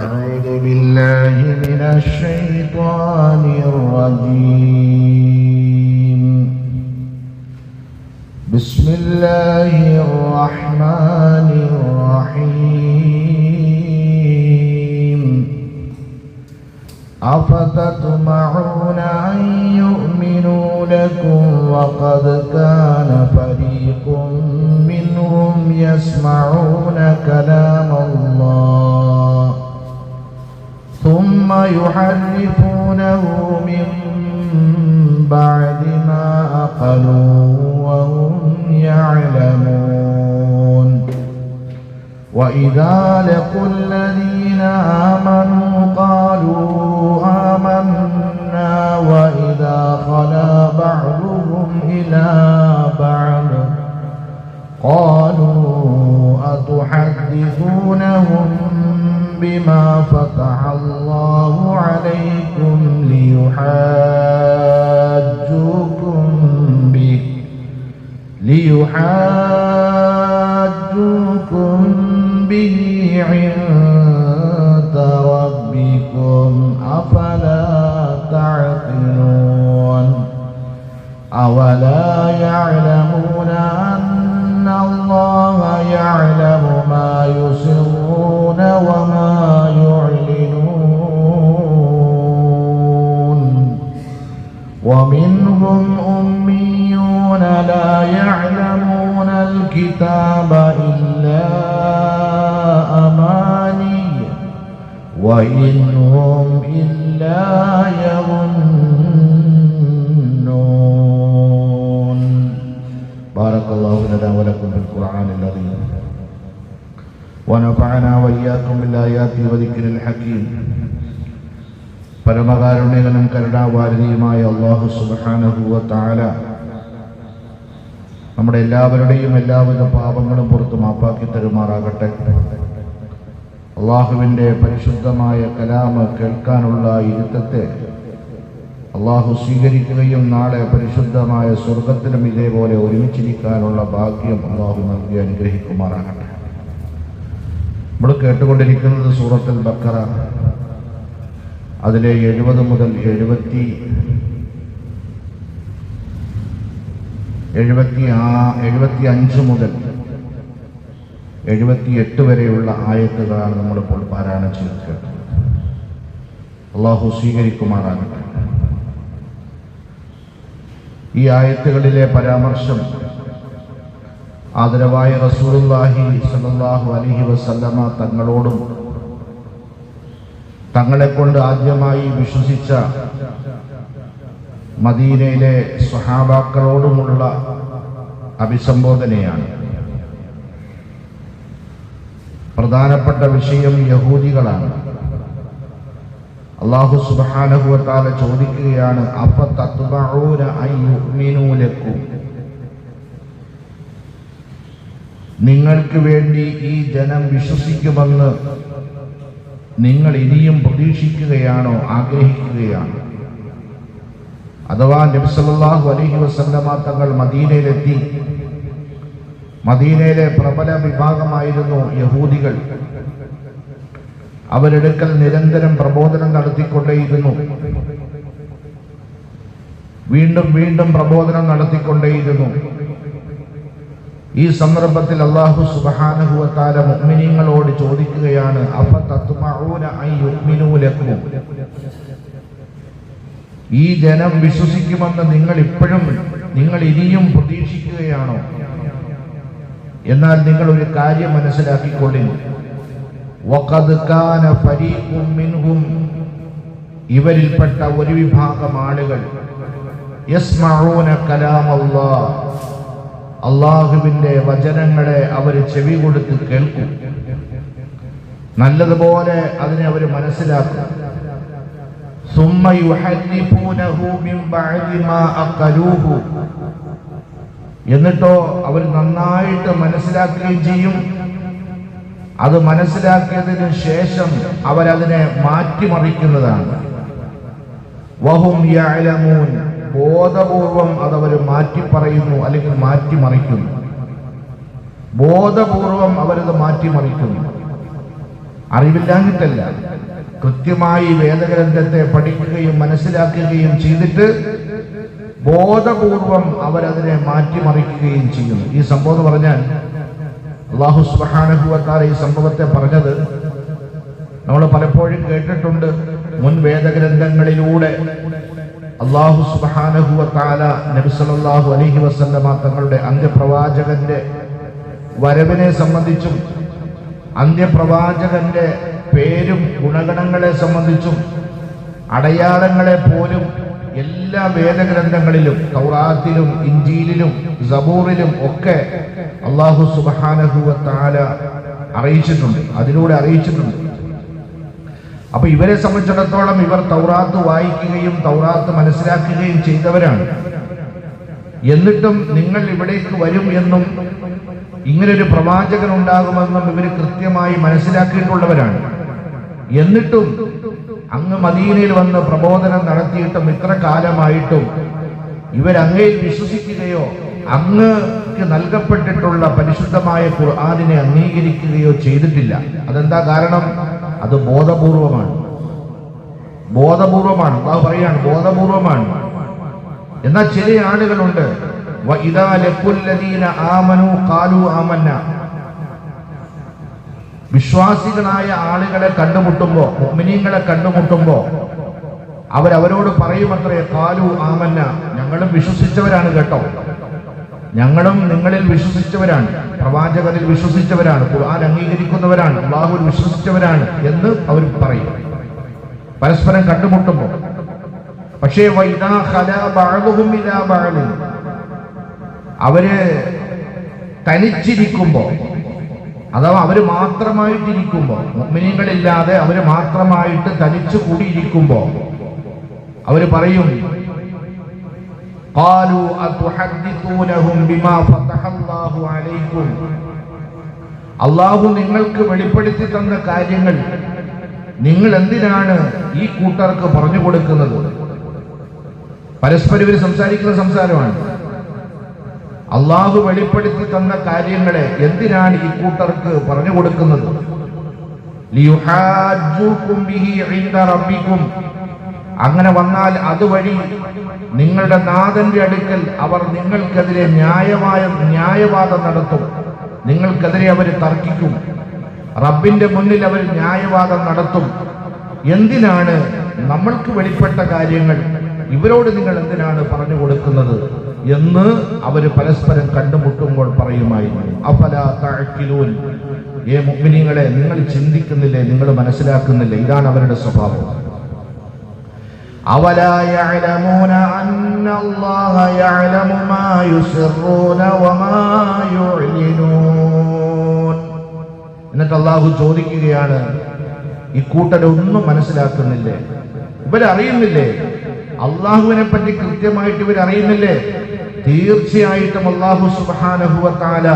أعوذ بالله من الشيطان الرجيم. بسم الله الرحمن الرحيم. أفتطمعون أن يؤمنوا لكم وقد كان فريق منهم يسمعون كلام الله ثم يحرفونه من بعد ما عقلوه وهم يعلمون. وإذا لقوا الذين آمنوا قالوا آمنا وإذا خلا بعضهم إلى بعض قالوا أتحدثونهم بما فتح الله عليكم ليحاجوكم به عند ربكم أفلا تعقلون. أولا يعلمون أن الله يعلم ما يسرون وما يعلنون. ومنهم أميون لا يعلمون الكتاب إلا أماني وإن هم إلا يظنون. بارك الله لنا ولكم في القرآن العظيم ونفعنا وإياكم بالآيات وذكر الحكيم. പരമകാരുണ്യകനും കരുണാവാരിധിയുമായ അല്ലാഹു സുബ്ഹാനഹു വ തആല നമ്മുടെ എല്ലാവരുടെയും എല്ലാവിധ പാപങ്ങളും പുറത്തു മാപ്പാക്കി തരുമാറാകട്ടെ. അള്ളാഹുവിൻ്റെ പരിശുദ്ധമായ കലാമ് കേൾക്കാനുള്ള ഇരുത്തത്തെ അള്ളാഹു സ്വീകരിക്കുകയും നാളെ പരിശുദ്ധമായ സ്വർഗത്തിലും ഇതേപോലെ ഒരുമിച്ചിരിക്കാനുള്ള ഭാഗ്യം അള്ളാഹു നൽകി അനുഗ്രഹിക്കുമാറാകട്ടെ. നമ്മൾ കേട്ടുകൊണ്ടിരിക്കുന്നത് സൂറത്തുൽ ബഖറ, അതിലെ 70 മുതൽ 75 മുതൽ 78 വരെയുള്ള ആയത്തുകളാണ് നമ്മളിപ്പോൾ പാരായണം ചെയ്ത് കേട്ടത്. അള്ളാഹു സ്വീകരിക്കുമാറാകട്ടെ. ഈ ആയത്തുകളിലെ പരാമർശം ആദരവായ റസൂലുള്ളാഹി സ്വല്ലല്ലാഹു അലൈഹി വസല്ലമ തങ്ങളോടും തങ്ങളെക്കൊണ്ട് ആദ്യമായി വിശ്വസിച്ച മദീനയിലെ സ്വഹാബാക്കളോടുമുള്ള അഭിസംബോധനയാണ്. പ്രധാനപ്പെട്ട വിഷയം യഹൂദികളാണ്. അല്ലാഹു സുബ്ഹാനഹു വ തആല ചോദിക്കുകയാണ്, അഫതത്ബഊന അൻ യുഅ്മിനൂ ലക്കും, നിങ്ങൾക്ക് വേണ്ടി ഈ ജനം വിശ്വസിക്കുമെന്ന് നിങ്ങൾ ഇനിയും പ്രതീക്ഷിക്കുകയാണോ, ആഗ്രഹിക്കുകയാണോ? അഥവാ നബി സല്ലല്ലാഹു അലൈഹി വസല്ലമ തങ്ങൾ മദീനയിലെത്തി. മദീനയിലെ പ്രബല വിഭാഗമായിരുന്നു യഹൂദികൾ. അവരെടുക്കൽ നിരന്തരം പ്രബോധനം നടത്തിക്കൊണ്ടേയിരുന്നു. വീണ്ടും വീണ്ടും പ്രബോധനം നടത്തിക്കൊണ്ടേയിരുന്നു. ഈ സന്ദർഭത്തിൽ അല്ലാഹു സുബ്ഹാനഹു വ തആല മുഅ്മിനീങ്ങളോട് ചോദിക്കുകയാണ്, അഫതത്മഊന അൻ യുഅ്മിനൂ ലക്കും, ഈ ജനം വിശ്വസിക്കുമെന്ന് നിങ്ങൾ ഇനിയും പ്രതീക്ഷിക്കുകയാണോ? എന്നാൽ നിങ്ങൾ ഒരു കാര്യം മനസ്സിലാക്കിക്കൊള്ളുക, വഖദ് കാന ഫരീഖും മിൻഹും, ഇവരിൽപ്പെട്ട ഒരു വിഭാഗം ആളുകൾ യസ്മഊന കലാമല്ലാഹ്, അള്ളാഹുവിന്റെ വചനങ്ങളെ അവർ ചെവി കൊടുത്ത് കേൾക്കും, നല്ലതുപോലെ അതിനെ അവർ മനസ്സിലാക്കും. സുമ്മ യുഹരിഫൂനഹു മിൻ ബഅദി മാ അഖലൂഹു, എന്നിട്ടോ അവർ നന്നായിട്ട് മനസ്സിലാക്കുകയും ചെയ്യും. അത് മനസ്സിലാക്കിയതിനു ശേഷം അവരതിനെ മാറ്റിമറിക്കുന്നതാണ്. വഹും യഅലമൂൻ, ബോധപൂർവം അതവർ മാറ്റിപ്പറയുന്നു അല്ലെങ്കിൽ മാറ്റിമറിക്കുന്നു. ബോധപൂർവം അവരത് മാറ്റിമറിക്കുന്നു. അറിവില്ലാഞ്ഞിട്ടല്ല, കൃത്യമായി വേദഗ്രന്ഥത്തെ പഠിക്കുകയും മനസ്സിലാക്കുകയും ചെയ്തിട്ട് ബോധപൂർവം അവരതിനെ മാറ്റിമറിക്കുകയും ചെയ്യുന്നു. ഈ സംഭവം എന്ന് പറഞ്ഞാൽ അല്ലാഹു സുബ്ഹാനഹു വ തആല ഈ സംഭവത്തെ പറഞ്ഞത് നമ്മൾ പലപ്പോഴും കേട്ടിട്ടുണ്ട്. മുൻ വേദഗ്രന്ഥങ്ങളിലൂടെ അല്ലാഹു സുബ്ഹാനഹു വ തആല നബി സല്ലല്ലാഹു അലൈഹി വസല്ലമ തങ്ങളുടെ അന്ത്യപ്രവാചകന്റെ വരവിനെ സംബന്ധിച്ചും അന്ത്യപ്രവാചകന്റെ പേരും ഗുണഗണങ്ങളെ സംബന്ധിച്ചും അടയാളങ്ങളെ പോലും എല്ലാ വേദഗ്രന്ഥങ്ങളിലും തൗറാത്തിലും ഇഞ്ചീലിലും സബൂറിലും ഒക്കെ അല്ലാഹു സുബ്ഹാനഹു വ തആല അറിയിച്ചിട്ടുണ്ട്, അതിലൂടെ അറിയിച്ചിട്ടുണ്ട്. അപ്പൊ ഇവരെ സംബന്ധിച്ചിടത്തോളം ഇവർ തൗറാത്ത് വായിക്കുകയും തൗറാത്ത് മനസ്സിലാക്കുകയും ചെയ്തവരാണ്. എന്നിട്ടും നിങ്ങൾ ഇവിടേക്ക് വരും എന്നും ഇങ്ങനൊരു പ്രവാചകൻ ഉണ്ടാകുമെന്നും ഇവർ കൃത്യമായി മനസ്സിലാക്കിയിട്ടുള്ളവരാണ്. എന്നിട്ടും അങ്ങ് മദീനയിൽ വന്ന് പ്രബോധനം നടത്തിയിട്ടും ഇത്ര കാലമായിട്ടും ഇവരങ്ങയിൽ വിശ്വസിക്കുകയോ അങ്ങക്ക് നൽകപ്പെട്ടിട്ടുള്ള പരിശുദ്ധമായ ഖുർആനിനെ അംഗീകരിക്കുകയോ ചെയ്തിട്ടില്ല. അതെന്താ കാരണം? അത് ബോധപൂർവമാണ്. അല്ലാഹു പറയാണ് ബോധപൂർവമാണ്. എന്നാൽ ചില ആളുകളുണ്ട്, വഇദാ ലഖുല്ലദീന ആമനൂ ഖാലൂ ആമന്നാ, വിശ്വാസികളായ ആളുകളെ കണ്ടുമുട്ടുമ്പോ, മുഅ്മിനീങ്ങളെ കണ്ടുമുട്ടുമ്പോ അവരവരോട് പറയുമത്രേ ഖാലൂ ആമന്ന, ഞങ്ങളും വിശ്വസിച്ചവരാണ് കേട്ടോ, ഞങ്ങളും നിങ്ങളിൽ വിശ്വസിച്ചവരാണ്, പ്രവാചകരിൽ വിശ്വസിച്ചവരാണ്, ഖുർആൻ അംഗീകരിക്കുന്നവരാണ്, അല്ലാഹുവിൽ വിശ്വസിച്ചവരാണ് എന്ന് അവർ പറയും പരസ്പരം കണ്ടുമുട്ടുമ്പോൾ. പക്ഷേ വഇദാ ഖലാ ബഅദുഹും ഇലാ ബഅദ്, അവര് തനിച്ചിരിക്കുമ്പോ, അഥവാ അവര് മാത്രമായിട്ടിരിക്കുമ്പോ, മുഅ്മിനീങ്ങളില്ലാതെ അവര് മാത്രമായിട്ട് തനിച്ചു കൂടിയിരിക്കുമ്പോ അവര് പറയും ഖാലു അതുഹദ്ദിഥൂനഹും ബിമാ ഫതഹല്ലാഹു അലൈക്കും, അല്ലാഹു നിങ്ങൾക്ക് വെളിപ്പെടുത്തി തന്ന കാര്യങ്ങൾ നിങ്ങൾ എന്തിനാണ് ഈ കൂട്ടർക്ക് പറഞ്ഞു കൊടുക്കുന്നത്? പരസ്പരം ഇവർ സംസാരിക്കുന്ന സംസാരമാണ്. അല്ലാഹു വെളിപ്പെടുത്തി തന്ന കാര്യങ്ങളെ എന്തിനാണ് ഈ കൂട്ടർക്ക് പറഞ്ഞു കൊടുക്കുന്നത്? ലിയുഹാജ്ജൂകും ബിഹി ഇൻദ റബ്ബിക്കും, അങ്ങനെ വന്നാൽ അതുവഴി നിങ്ങളുടെ നാഥന്റെ അടുക്കൽ അവർ നിങ്ങൾക്കെതിരെ ന്യായവാദം നടത്തും, നിങ്ങൾക്കെതിരെ അവർ തർക്കിക്കും, റബ്ബിന്റെ മുന്നിൽ അവർ ന്യായവാദം നടത്തും. എന്തിനാണ് നമ്മൾക്ക് വെളിപ്പെട്ട കാര്യങ്ങൾ ഇവരോട് നിങ്ങൾ എന്തിനാണ് പറഞ്ഞു കൊടുക്കുന്നത് എന്ന് അവര് പരസ്പരം കണ്ടുമുട്ടുമ്പോൾ പറയുമായിരുന്നു. അഫലാ തഅഖിലൂൻ, ഏ മുഅ്മിനീങ്ങളെ നിങ്ങൾ ചിന്തിക്കുന്നില്ലേ, നിങ്ങൾ മനസ്സിലാക്കുന്നില്ലേ? ഇതാണ് അവരുടെ സ്വഭാവം. അവലാ യഅലമൂന അന്നല്ലാഹ യഅലമു മാ യുസിറൂന വമാ യുഅ്ലിനൂൻ. എന്നിട്ട് അല്ലാഹു ചോദിക്കുകയാണ്, ഈ കൂട്ടരൊന്നും മനസ്സിലാക്കുന്നില്ലേ? ഇവരറിയുന്നില്ലേ? അള്ളാഹുവിനെ പറ്റി കൃത്യമായിട്ട് ഇവരറിയുന്നില്ലേ? തീർച്ചയായിട്ടും അല്ലാഹു സുബ്ഹാനഹു വ തആല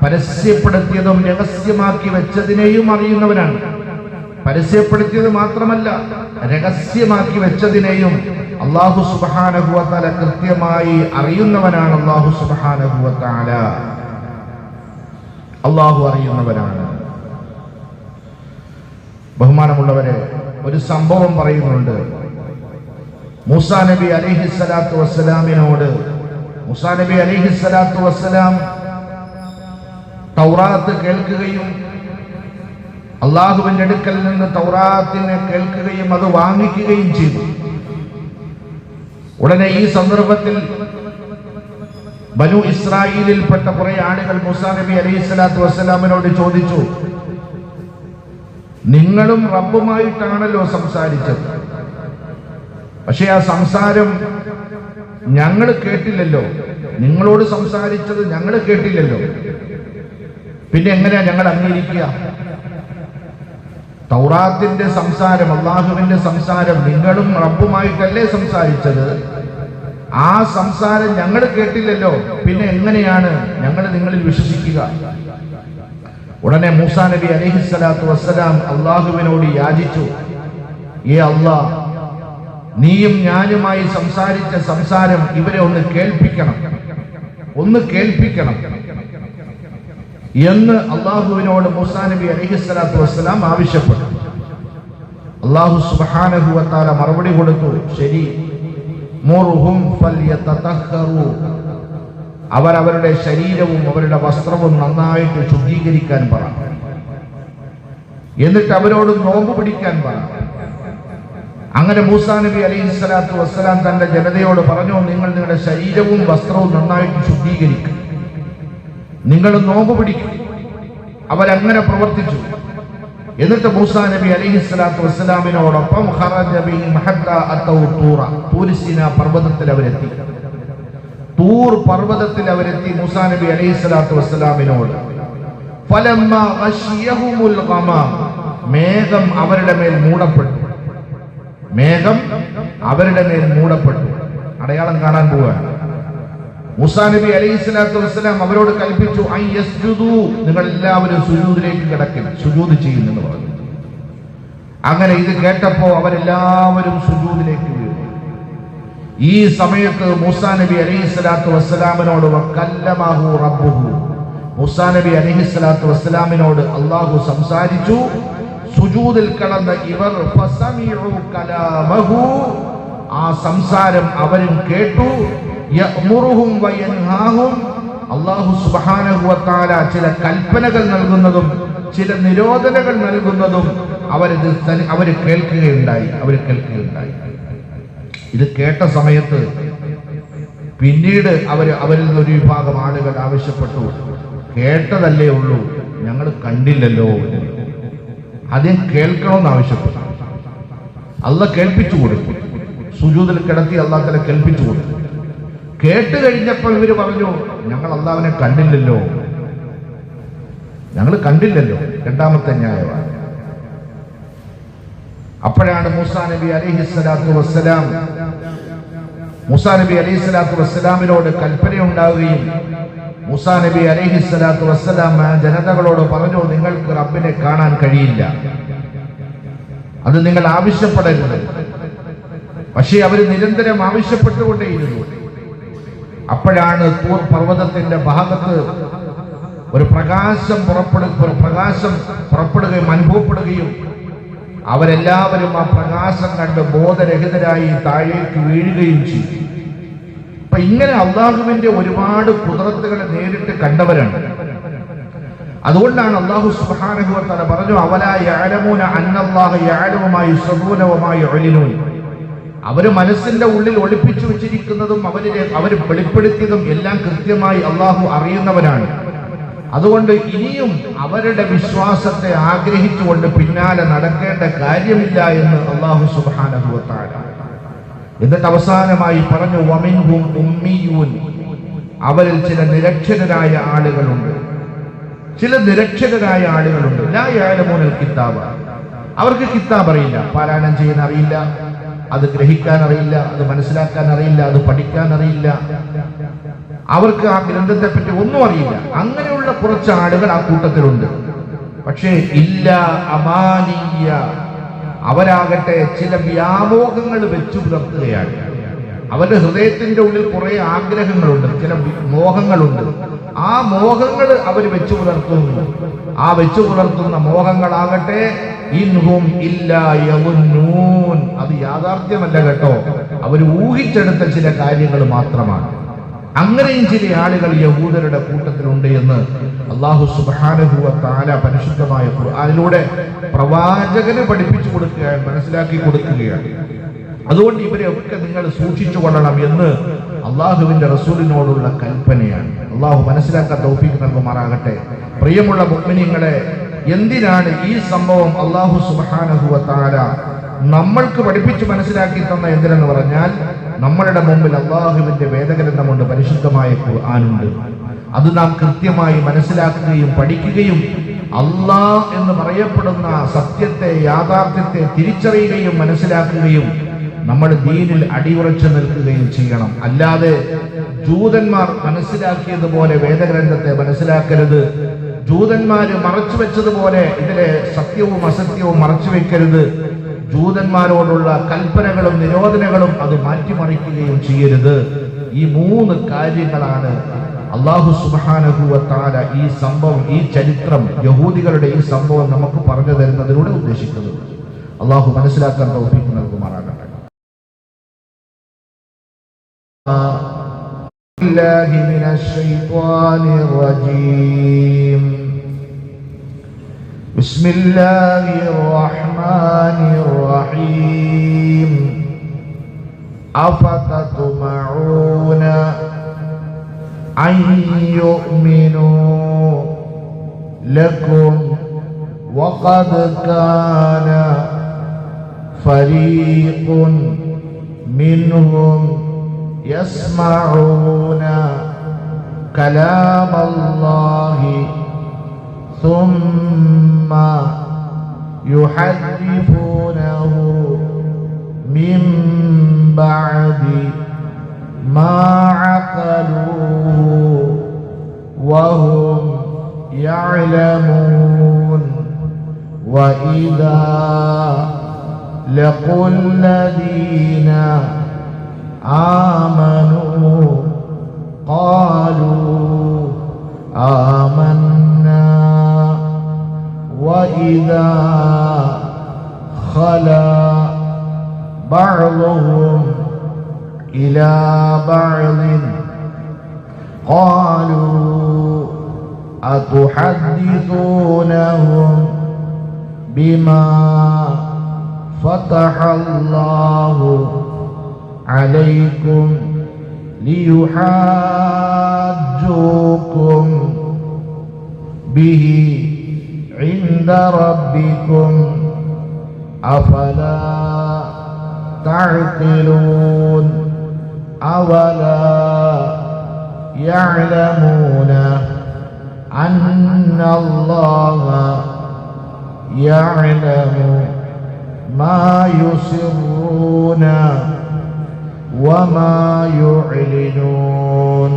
പരസ്യപ്പെടുത്തിയതും രഹസ്യമാക്കി വെച്ചതിനെയും അറിയുന്നവനാണ്. പരസ്യപ്പെടുത്തിയത് മാത്രമല്ല, രഹസ്യമാക്കി വെച്ചതിനെയും അല്ലാഹു സുബ്ഹാനഹു വ തആല കൃത്യമായി അറിയുന്നവനാണ്. അല്ലാഹു സുബ്ഹാനഹു വ തആല അല്ലാഹു അറിയുന്നവനാണ്. ബഹുമാനമുള്ളവരെ, ഒരു സംഭവം പറയുന്നുണ്ട്. മൂസാ നബി അലൈഹിസ്സലാത്തു വസ്സലാമിനോട്, മൂസാ നബി അലൈഹിസ്സലാത്തു വസ്സലാം തൗറാത്ത് കേൾക്കുകയും അള്ളാഹുവിന്റെ അടുക്കൽ നിന്ന് തൗറാത്തിനെ കേൾക്കുകയും അത് വാങ്ങിക്കുകയും ചെയ്തു. ഉടനെ ഈ സന്ദർഭത്തിൽ ബനു ഇസ്രായേലിൽപ്പെട്ട കുറെ ആളുകൾ മൂസാ നബി അലൈഹിസ്സലാത്തു വസ്സലാമിനോട് ചോദിച്ചു, നിങ്ങളും റബ്ബുമായിട്ടാണല്ലോ സംസാരിച്ചത്, പക്ഷെ ആ സംസാരം ഞങ്ങൾ കേട്ടില്ലല്ലോ, നിങ്ങളോട് സംസാരിച്ചത് ഞങ്ങൾ കേട്ടില്ലല്ലോ, പിന്നെ എങ്ങനെയാ ഞങ്ങൾ അംഗീകരിക്കുക? തൗറാത്തിന്റെ സംസാരം, അള്ളാഹുവിന്റെ സംസാരം നിങ്ങളും റബ്ബുമായിട്ടല്ലേ സംസാരിച്ചത്, ആ സംസാരം ഞങ്ങൾ കേട്ടില്ലല്ലോ, പിന്നെ എങ്ങനെയാണ് ഞങ്ങൾ നിങ്ങളിൽ വിശ്വസിക്കുക? ഉടനെ മൂസാ നബി അലൈഹിസ്സലാത്തു വസ്സലാം അള്ളാഹുവിനോട് യാചിച്ചു, ഏ അല്ലാഹ്, നീയും ഞാനുമായി സംസാരിച്ച സംസാരം ഇവരെ ഒന്ന് കേൾപ്പിക്കണം. എന്ന് അള്ളാഹുവിനോട് മൂസാ നബി അലൈഹിസ്സലാത്തു വസ്സലാം ആവശ്യപ്പെട്ടു. അള്ളാഹു സുബ്ഹാനഹു വ തആല മറുപടി കൊടുത്തു, ശരി, മുർഹും ഫൽയതതഹറു, അവരവരുടെ ശരീരവും അവരുടെ വസ്ത്രവും നന്നായിട്ട് ശുദ്ധീകരിക്കാൻ പറ, എന്നിട്ട് അവരോട് നോമ്പ് പിടിക്കാൻ പറ. അങ്ങനെ മൂസാ നബി അലൈഹിസ്സലാത്തു വസ്സലാം തന്റെ ജനതയോട് പറഞ്ഞു, നിങ്ങൾ നിങ്ങളുടെ ശരീരവും വസ്ത്രവും നന്നായിട്ട് ശുദ്ധീകരിക്കും, നിങ്ങൾ നോമ്പ് പിടിക്കും. അവരങ്ങനെ പ്രവർത്തിച്ചു. എന്നിട്ട് മൂസാ നബി അലൈഹിസ്സലാത്തു വസ്സലാമിനോടൊപ്പം തൂരിസീന പർവ്വതത്തിൽ അവരെത്തി. തൂർ പർവ്വതത്തിൽ അവരെത്തി മൂസാ നബി അലൈഹിസ്സലാത്തു വസ്സലാമിനോട്. ഫലമ്മാ ഗശിയഹുമുൽ ഗമാം, മേഘം അവരുടെ മേൽ മൂടപ്പെട്ടു. മേഘം അവരുടെ മേൽ മൂടപ്പെട്ടു. അടയാളം കാണാൻ പോവുകയാണ്. മൂസാ നബി അലൈഹിസ്സലാത്തു വസ്സലാം അവരോട് കൽപ്പിച്ചു, നിങ്ങൾ എല്ലാവരും സുജൂദിലേക്ക് കിടക്കും, സുജൂദ് ചെയ്യുമെന്ന് പറഞ്ഞു. അങ്ങനെ ഇത് കേട്ടപ്പോ അവരെല്ലാവരും സുജൂദിലേക്ക് വീണു. ഈ സമയത്ത് മൂസാ നബി അലൈഹിസ്സലാത്തു വസ്സലാമിനോട് വകല്ലമഹു റബ്ബുഹു, മൂസാ നബി അലൈഹിസ്സലാത്തു വസ്സലാമിനോട് അല്ലാഹു സംസാരിച്ചു. സുജൂദിൽ കിടന്ന ഇവർ ഫസമിഉ കലാമഹു, ആ സംസാരം അവരും കേട്ടു. യഅ്മുറുഹും വയൻഹാഹും, അല്ലാഹു സുബ്ഹാനഹു വ തആല ചില കൽപ്പനകൾ നൽകുന്നതും ചില നിരോധനകൾ നൽകുന്നതും അവർ കേൾക്കുകയുണ്ടായി. ഇത് കേട്ട സമയത്ത് പിന്നീട് അവരിൽ നിന്ന് ഒരു വിഭാഗം ആളുകൾ ആവശ്യപ്പെട്ടു, കേട്ടതല്ലേ ഉള്ളൂ, ഞങ്ങൾ കണ്ടില്ലല്ലോ. ആദ്യം കേൾക്കണമെന്ന് ആവശ്യപ്പെട്ടു. അള്ളാഹ് കേൾപ്പിച്ചു കൊടുത്തു. സുജൂദിൽ കിടത്തി അള്ളാഹു തആല കേൾപ്പിച്ചു കൊടുത്തു. കേട്ട് കഴിഞ്ഞപ്പോൾ ഇവര് പറഞ്ഞു, ഞങ്ങൾ അള്ളാഹുവിനെ കണ്ടില്ലല്ലോ, ഞങ്ങൾ കണ്ടില്ലല്ലോ. രണ്ടാമത്തെ ന്യായമാണ്. അപ്പോഴാണ് മൂസാ നബി അലൈഹിസ്സലാത്തു വസ്സലാമിനോട് കൽപ്പനയുണ്ടാവുകയും മൂസാ നബി അലൈഹിസ്സലാത്തു വസ്സലാം ജനതകളോട് പറഞ്ഞു, നിങ്ങൾക്ക് റബ്ബിനെ കാണാൻ കഴിയില്ല, അത് നിങ്ങൾ ആവശ്യപ്പെടരുത്. പക്ഷേ അവർ നിരന്തരം ആവശ്യപ്പെട്ടുകൊണ്ടേയിരുന്നു. അപ്പോഴാണ് തൂർ പർവ്വതത്തിന്റെ ഭാഗത്ത് ഒരു പ്രകാശം പുറപ്പെടുകയും അനുഭവപ്പെടുകയും അവരെല്ലാവരും ആ പ്രകാശം കണ്ട് ബോധരഹിതരായി താഴേക്ക് വീഴുകയും ചെയ്തു. അപ്പൊ ഇങ്ങനെ അള്ളാഹുവിന്റെ ഒരുപാട് ഖുദ്റത്തുകളെ നേരിട്ട് കണ്ടവരാണ്. അതുകൊണ്ടാണ് അല്ലാഹു സുബ്ഹാനഹു വ തആല പറഞ്ഞു, അവലാ യഅലമൂന അന്നല്ലാഹ യഅലമു മാ യുസ്റൂന വമാ യുഅ്ലിനൂൻ. അവര് മനസ്സിന്റെ ഉള്ളിൽ ഒളിപ്പിച്ചു വെച്ചിരിക്കുന്നതും അവർ വെളിപ്പെടുത്തിയതും എല്ലാം കൃത്യമായി അള്ളാഹു അറിയുന്നവരാണ്. അതുകൊണ്ട് ഇനിയും അവരുടെ വിശ്വാസത്തെ ആഗ്രഹിച്ചുകൊണ്ട് പിന്നാലെ നടക്കേണ്ട കാര്യമില്ല എന്ന് അല്ലാഹു സുബ്ഹാനഹു വ തആല. എന്നിട്ട് അവസാനമായി പറഞ്ഞു, വമിൻഹും ഉമ്മിയൂൻ, അവരിൽ ചില നിരക്ഷരരായ ആളുകളുണ്ട്. ലാ യഅലമൂനൽ കിതാബ, അവർക്ക് കിതാബ് അറിയില്ല, പാരായണം ചെയ്യാൻ അറിയില്ല, അത് ഗ്രഹിക്കാൻ അറിയില്ല, അത് മനസ്സിലാക്കാൻ അറിയില്ല, അത് പഠിക്കാൻ അറിയില്ല, അവർക്ക് ആ ഗ്രന്ഥത്തെ പറ്റി ഒന്നും അറിയില്ല. അങ്ങനെയുള്ള കുറച്ച് ആളുകൾ ആ കൂട്ടത്തിലുണ്ട്. പക്ഷേ ഇല്ല അമാനിയ, അവരാകട്ടെ ചില വ്യാമോഹങ്ങൾ വെച്ചു പുലർത്തുകയാണ്. അവരുടെ ഹൃദയത്തിന്റെ ഉള്ളിൽ കുറെ ആഗ്രഹങ്ങളുണ്ട്, ചില മോഹങ്ങളുണ്ട്. ആ മോഹങ്ങൾ അവർ വെച്ചു പുലർത്തുന്നു. ആ വെച്ചു പുലർത്തുന്ന മോഹങ്ങളാകട്ടെ ഇൻഹും ഇല്ലാ യവുന്നൂൻ, അത് യാഥാർത്ഥ്യമല്ല കേട്ടോ, അവർ ഊഹിച്ചെടുത്ത ചില കാര്യങ്ങൾ മാത്രമാണ്. അങ്ങനെയും ചില ആളുകൾ യഹൂദരുടെ കൂട്ടത്തിലുണ്ട് എന്ന് അല്ലാഹു സുബ്ഹാനഹു വ തആല പരിശുദ്ധമായ ഖുർആനിലൂടെ പ്രവാചകന് പഠിപ്പിച്ചു കൊടുക്കുകയാണ്, മനസ്സിലാക്കി കൊടുക്കുകയാണ്. അതുകൊണ്ട് ഇവരെയൊക്കെ നിങ്ങൾ സൂക്ഷിച്ചു കൊള്ളണം എന്ന് അള്ളാഹുവിന്റെ റസൂലിനോടുള്ള കൽപ്പനയാണ്. അള്ളാഹു മനസ്സിലാക്കാൻ തൗഫീഖ് നൽകുമാറാകട്ടെ. പ്രിയമുള്ള മുഅ്മിനീങ്ങളെ, എന്തിനാണ് ഈ സംഭവം അല്ലാഹു സുബ്ഹാനഹു വ തആല നമ്മൾക്ക് പഠിപ്പിച്ച് മനസ്സിലാക്കി തന്ന എന്തിനെന്ന് പറഞ്ഞാൽ, നമ്മളുടെ മുമ്പിൽ അള്ളാഹുവിന്റെ വേദഗ്രന്ഥമുണ്ട്, പരിശുദ്ധമായ ഖുർആനുണ്ട്. അത് നാം കൃത്യമായി മനസ്സിലാക്കുകയും പഠിക്കുകയും അല്ലാഹ് എന്ന് പറയപ്പെടുന്ന സത്യത്തെ, യാഥാർത്ഥ്യത്തെ തിരിച്ചറിയുകയും മനസ്സിലാക്കുകയും നമ്മൾ ദീനിൽ അടിയുറച്ചു നിൽക്കുകയും ചെയ്യണം. അല്ലാതെ ജൂതന്മാർ മനസ്സിലാക്കിയതുപോലെ വേദഗ്രന്ഥത്തെ മനസ്സിലാക്കരുത്. ജൂതന്മാര് മറച്ചു വെച്ചതുപോലെ ഇതിലെ സത്യവും അസത്യവും മറച്ചു വെക്കരുത്. ജൂതന്മാരോടുള്ള കൽപ്പനകളും നിരോധനങ്ങളും അത് മാറ്റിമറിക്കുകയും ചെയ്യരുത്. ഈ മൂന്ന് കാര്യങ്ങളാണ് അല്ലാഹു സുബ്ഹാനഹു വ തആല ഈ സംഭവം, ഈ ചരിത്രം, യഹൂദികളുടെ ഈ സംഭവം നമുക്ക് പറഞ്ഞു തരുന്നതിലൂടെ ഉദ്ദേശിക്കുന്നത്. അല്ലാഹു മനസ്സിലാക്കാൻ തൗഫീഖ് നൽകുമാറാകട്ടെ. ബില്ലാഹി മിനശ് ശൈത്വാനിർ റജീം. ബിസ്മില്ലാഹിർ റഹ്മാനിർ റഹീം. അഫതത്മഊന أن يؤمنوا لكم وقد كان فريق منهم يسمعون كلام الله ثم يحرفونه من بعد ما عقلوه وهم يعلمون. وإذا لقوا الذين آمنوا قالوا آمنا وإذا خلا بعضهم إلى بعض قالوا أتحدثونهم بما فتح الله عليكم ليحاجوكم به عند ربكم أفلا تعقلون. أولا يعلمون أن الله يعلم ما يسرون وما يعلنون.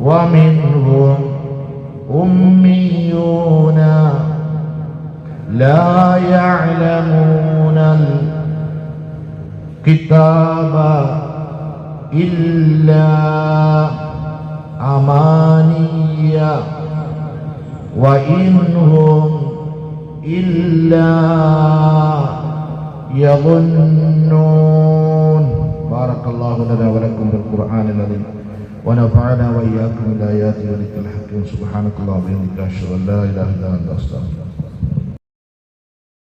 ومنهم أميون لا يعلمون الكتاب إلا أماني وإنهم إلا يظنون. بارك الله لنا ولكم بالقرآن العظيم ونفعنا وإياكم بالآيات والذكر الحكيم. سبحانك اللهم وبحمدك أشهد أن لا إله إلا أنت أستغفرك.